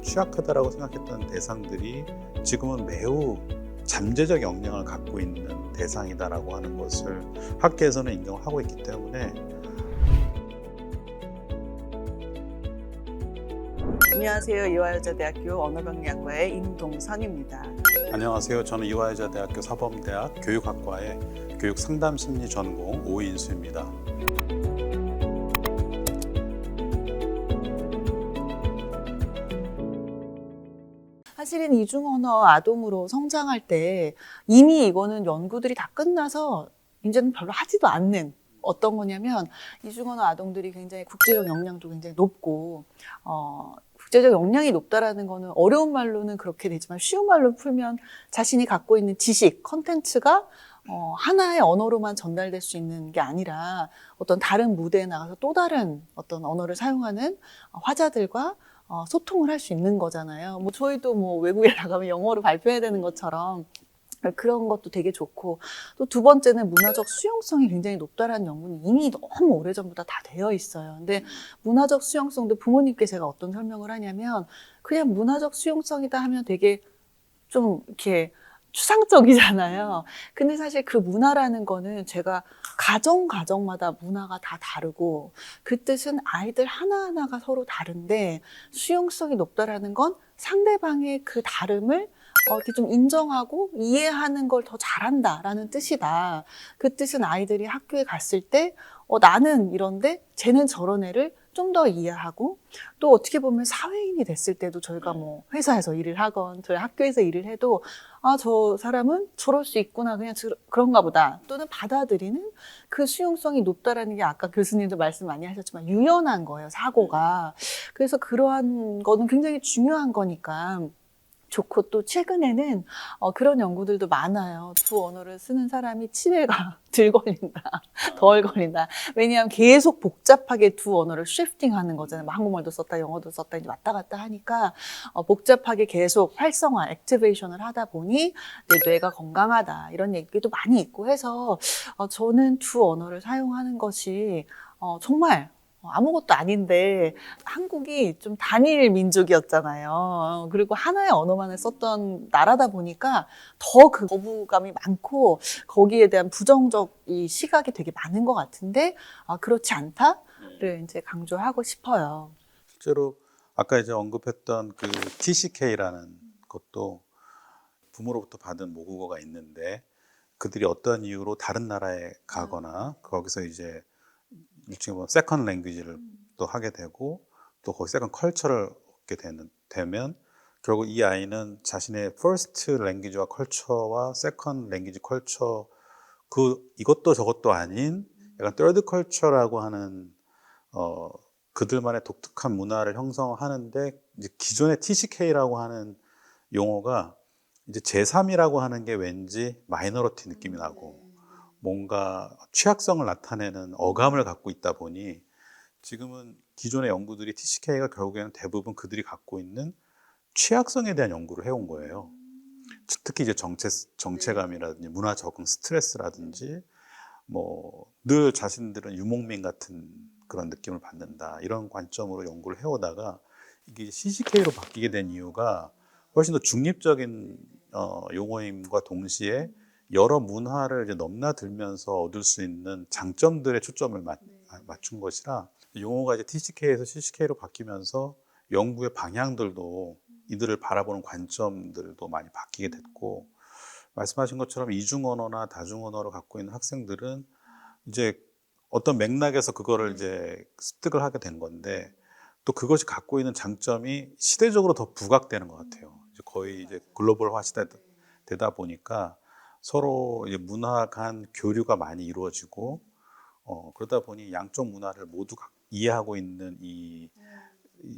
취약하다라고 생각했던 대상들이 지금은 매우 잠재적 역량을 갖고 있는 대상이다라고 하는 것을 학계에서는 인정을 하고 있기 때문에. 안녕하세요. 이화여자대학교 언어병리학과의 임동선입니다. 안녕하세요. 저는 이화여자대학교 사범대학 교육학과의 교육상담심리 전공 오인수입니다. 사실은 이중언어 아동으로 성장할 때 이미 이거는 연구들이 다 끝나서 이제는 별로 하지도 않는 어떤 거냐면 이중언어 아동들이 굉장히 국제적 역량도 굉장히 높고 국제적 역량이 높다라는 거는 어려운 말로는 그렇게 되지만 쉬운 말로 풀면 자신이 갖고 있는 지식, 컨텐츠가 하나의 언어로만 전달될 수 있는 게 아니라 어떤 다른 무대에 나가서 또 다른 어떤 언어를 사용하는 화자들과 소통을 할 수 있는 거잖아요. 저희도 외국에 나가면 영어로 발표해야 되는 것처럼 그런 것도 되게 좋고, 또 두 번째는 문화적 수용성이 굉장히 높다라는 연구는 이미 너무 오래전부터 다 되어 있어요. 근데 문화적 수용성도 부모님께 제가 어떤 설명을 하냐면 그냥 문화적 수용성이다 하면 되게 좀 이렇게 추상적이잖아요. 근데 사실 그 문화라는 거는 제가 가정마다 문화가 다 다르고 그 뜻은 아이들 하나하나가 서로 다른데 수용성이 높다라는 건 상대방의 그 다름을 이렇게 좀 인정하고 이해하는 걸 더 잘한다라는 뜻이다. 그 뜻은 아이들이 학교에 갔을 때 나는 이런데 쟤는 저런 애를 좀 더 이해하고, 또 어떻게 보면 사회인이 됐을 때도 저희가 회사에서 일을 하건 저희 학교에서 일을 해도 저 사람은 저럴 수 있구나, 그냥 그런가 보다, 또는 받아들이는 그 수용성이 높다라는 게 아까 교수님도 말씀 많이 하셨지만 유연한 거예요, 사고가. 그래서 그러한 거는 굉장히 중요한 거니까 좋고, 또 최근에는 그런 연구들도 많아요. 두 언어를 쓰는 사람이 치매가 덜 걸린다, 덜 걸린다. 왜냐하면 계속 복잡하게 두 언어를 쉬프팅하는 거잖아요. 한국말도 썼다, 영어도 썼다, 이제 왔다 갔다 하니까 복잡하게 계속 활성화, 액티베이션을 하다 보니 내 뇌가 건강하다, 이런 얘기도 많이 있고 해서 저는 두 언어를 사용하는 것이 정말 아무것도 아닌데, 한국이 좀 단일 민족이었잖아요. 그리고 하나의 언어만을 썼던 나라다 보니까 더 그 거부감이 많고 거기에 대한 부정적 이 시각이 되게 많은 것 같은데 그렇지 않다를 이제 강조하고 싶어요. 실제로 아까 이제 언급했던 그 TCK라는 것도 부모로부터 받은 모국어가 있는데, 그들이 어떤 이유로 다른 나라에 가거나 거기서 이제 일종의 세컨 랭귀지를 또 하게 되고, 또 거기 세컨 컬처를 얻게 되면 결국 이 아이는 자신의 퍼스트 랭귀지와 컬처와 세컨 랭귀지 컬처, 이것도 저것도 아닌 약간 third 컬처라고 하는 그들만의 독특한 문화를 형성하는데, 이제 기존의 TCK라고 하는 용어가 이제 제3이라고 하는 게 왠지 마이너리티 느낌이 나고 뭔가 취약성을 나타내는 어감을 갖고 있다 보니, 지금은 기존의 연구들이 TCK가 결국에는 대부분 그들이 갖고 있는 취약성에 대한 연구를 해온 거예요. 특히 이제 정체감이라든지 문화 적응 스트레스라든지 늘 자신들은 유목민 같은 그런 느낌을 받는다, 이런 관점으로 연구를 해오다가 이게 CCK로 바뀌게 된 이유가 훨씬 더 중립적인 용어임과 동시에 여러 문화를 이제 넘나들면서 얻을 수 있는 장점들에 초점을 맞춘 것이라, 용어가 이제 TCK에서 CCK로 바뀌면서 연구의 방향들도, 이들을 바라보는 관점들도 많이 바뀌게 됐고, 말씀하신 것처럼 이중언어나 다중언어를 갖고 있는 학생들은 이제 어떤 맥락에서 그거를 이제 습득을 하게 된 건데, 또 그것이 갖고 있는 장점이 시대적으로 더 부각되는 것 같아요. 거의 이제 글로벌화 시대다 보니까 서로 이제 문화 간 교류가 많이 이루어지고, 그러다 보니 양쪽 문화를 모두 이해하고 있는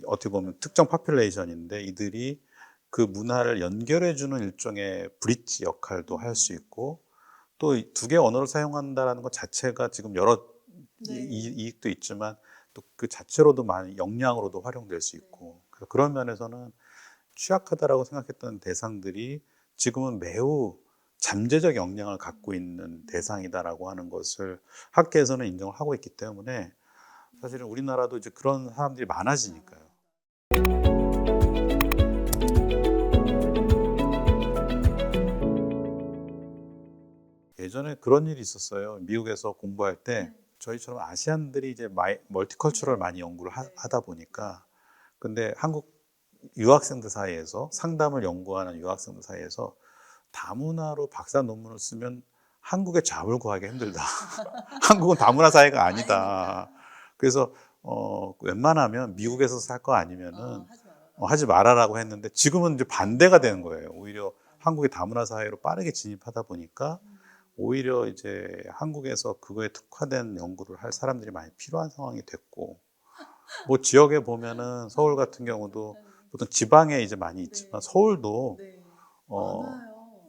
어떻게 보면 특정 파퓰레이션인데, 이들이 그 문화를 연결해주는 일종의 브릿지 역할도 할 수 있고, 또 두 개의 언어를 사용한다는 것 자체가 지금 여러 이익도 있지만 또 그 자체로도 많이 역량으로도 활용될 수 있고, 그래서 그런 면에서는 취약하다라고 생각했던 대상들이 지금은 매우 잠재적 역량을 갖고 있는 대상이다라고 하는 것을 학계에서는 인정을 하고 있기 때문에, 사실은 우리나라도 이제 그런 사람들이 많아지니까요. 예전에 그런 일이 있었어요. 미국에서 공부할 때 저희처럼 아시안들이 이제 멀티컬처럴 많이 연구를 하다 보니까 근데 한국 유학생들 사이에서 상담을 연구하는 유학생들 사이에서 다문화로 박사 논문을 쓰면 한국에 잡을 구하기 힘들다. 한국은 다문화 사회가 아니다. 그래서 웬만하면 미국에서 살 거 아니면은 하지 말아라고 했는데 지금은 이제 반대가 되는 거예요. 오히려 한국이 다문화 사회로 빠르게 진입하다 보니까 오히려 이제 한국에서 그거에 특화된 연구를 할 사람들이 많이 필요한 상황이 됐고 뭐 지역에 보면은 서울 같은 경우도 보통 지방에 이제 많이 있지만 서울도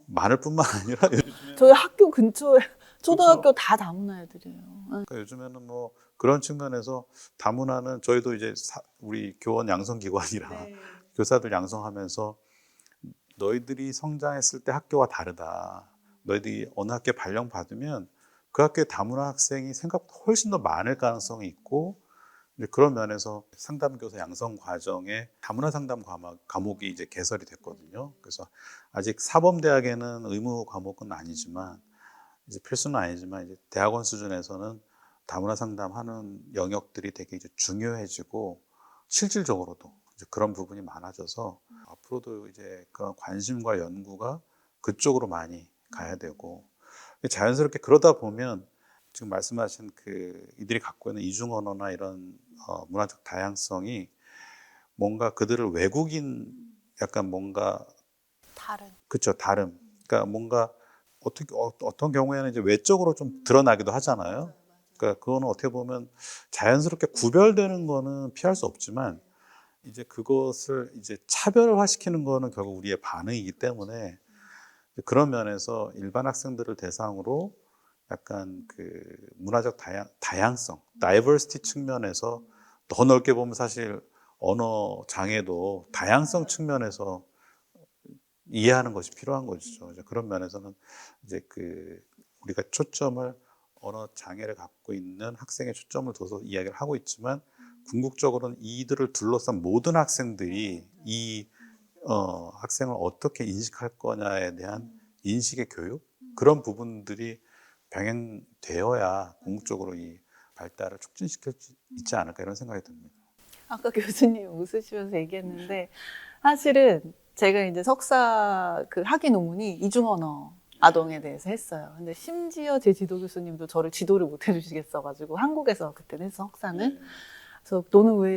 많을 뿐만 아니라 저희 학교 근처에 초등학교 다 다문화 애들이에요. 그러니까 요즘에는 뭐 그런 측면에서 다문화는 저희도 이제 우리 교원 양성기관이라 교사들 양성하면서 너희들이 성장했을 때 학교와 다르다. 너희들이 어느 학교에 발령받으면 그 학교에 다문화 학생이 생각보다 훨씬 더 많을 가능성이 있고 그런 면에서 상담교사 양성 과정에 다문화 상담 과목이 이제 개설이 됐거든요. 그래서 아직 사범대학에는 의무 과목은 아니지만 이제 필수는 아니지만 이제 대학원 수준에서는 다문화 상담하는 영역들이 되게 이제 중요해지고 실질적으로도 이제 그런 부분이 많아져서 앞으로도 이제 그런 관심과 연구가 그쪽으로 많이 가야 되고 자연스럽게 그러다 보면 지금 말씀하신 이들이 갖고 있는 이중 언어나 이런 문화적 다양성이 뭔가 그들을 외국인 약간 뭔가 그쵸 다름 그러니까 뭔가 어떤 경우에는 이제 외적으로 좀 드러나기도 하잖아요. 그러니까 그거는 어떻게 보면 자연스럽게 구별되는 거는 피할 수 없지만 이제 그것을 이제 차별화시키는 거는 결국 우리의 반응이기 때문에 그런 면에서 일반 학생들을 대상으로 약간 문화적 다양성, 다이버시티 측면에서 더 넓게 보면 사실 언어 장애도 다양성 측면에서 이해하는 것이 필요한 것이죠. 그런 면에서는 이제 우리가 초점을 언어 장애를 갖고 있는 학생에 초점을 둬서 이야기를 하고 있지만 궁극적으로는 이들을 둘러싼 모든 학생들이 이 학생을 어떻게 인식할 거냐에 대한 인식의 교육 그런 부분들이 병행되어야 궁극적으로 이 발달을 촉진시킬 수 있지 않을까 이런 생각이 듭니다. 아까 교수님 웃으시면서 얘기했는데 사실은 제가 이제 석사 학위 논문이 이중언어 아동에 대해서 했어요. 근데 심지어 제 지도 교수님도 저를 지도를 못 해주시겠어가지고 한국에서 그때는 해서 석사는 그래서 너는 왜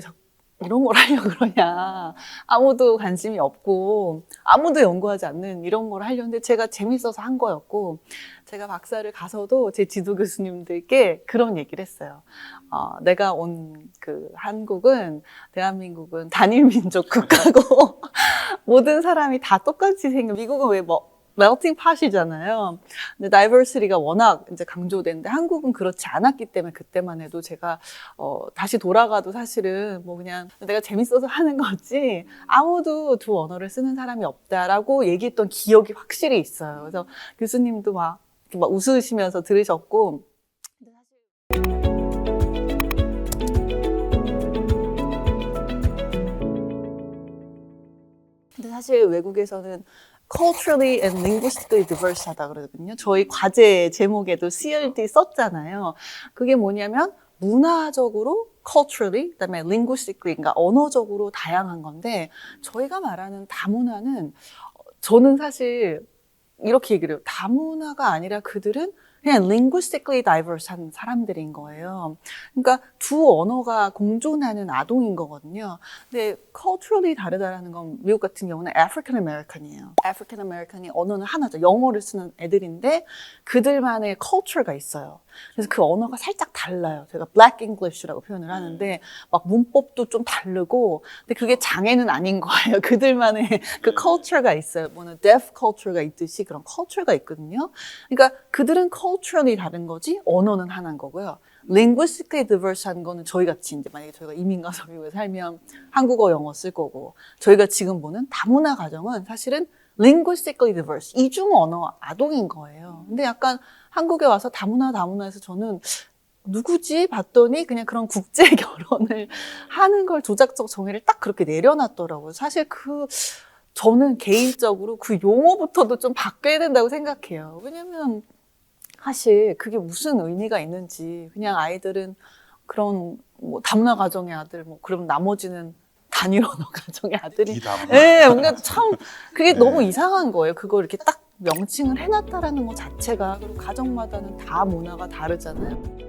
이런 걸 하려고 그러냐. 아무도 관심이 없고 아무도 연구하지 않는 이런 걸 하려는데 제가 재밌어서 한 거였고 제가 박사를 가서도 제 지도 교수님들께 그런 얘기를 했어요. 내가 온 한국은 대한민국은 단일 민족 국가고 모든 사람이 다 똑같이 미국은 왜 멜팅 팟이잖아요. 근데 다이버시티가 워낙 이제 강조되는데 한국은 그렇지 않았기 때문에 그때만 해도 제가 다시 돌아가도 사실은 뭐 그냥 내가 재밌어서 하는 거지 아무도 두 언어를 쓰는 사람이 없다라고 얘기했던 기억이 확실히 있어요. 그래서 교수님도 막 웃으시면서 들으셨고 근데 사실 외국에서는 culturally and linguistically diverse하다 그러거든요. 저희 과제 제목에도 CLD 썼잖아요. 그게 뭐냐면 문화적으로 culturally, 그다음에 linguistically, 그러니까 언어적으로 다양한 건데 저희가 말하는 다문화는 저는 사실 이렇게 얘기를 해요. 다문화가 아니라 그들은 그냥 linguistically diverse한 사람들인 거예요. 그러니까 두 언어가 공존하는 아동인 거거든요. 근데 culturally 다르다라는 건 미국 같은 경우는 African American이에요. African American이 언어는 하나죠. 영어를 쓰는 애들인데 그들만의 culture가 있어요. 그래서 그 언어가 살짝 달라요. 제가 Black English라고 표현을 하는데 막 문법도 좀 다르고 근데 그게 장애는 아닌 거예요. 그들만의 그 culture가 있어요. 뭐는 deaf culture가 있듯이 그런 culture가 있거든요. 그러니까 그들은 culturally 다른 거지 언어는 하나인 거고요. linguistically diverse한 거는 저희 같이 이제 만약에 저희가 이민 가서 미국에 살면 한국어, 영어 쓸 거고 저희가 지금 보는 다문화 가정은 사실은 linguistically diverse 이중 언어 아동인 거예요. 근데 약간 한국에 와서 다문화에서 저는 누구지 봤더니 그냥 그런 국제 결혼을 하는 걸 조작적 정의를 딱 그렇게 내려놨더라고요. 사실 저는 개인적으로 그 용어부터도 좀 바뀌어야 된다고 생각해요. 왜냐면 사실 그게 무슨 의미가 있는지 그냥 아이들은 그런 뭐 다문화 가정의 아들 뭐 그럼 나머지는 단일 언어 가정의 아들이 비담화. 네, 뭔가 참 그게 네. 너무 이상한 거예요. 그걸 이렇게 딱 명칭을 해놨다라는 것 자체가. 그리고 가정마다는 다 문화가 다르잖아요.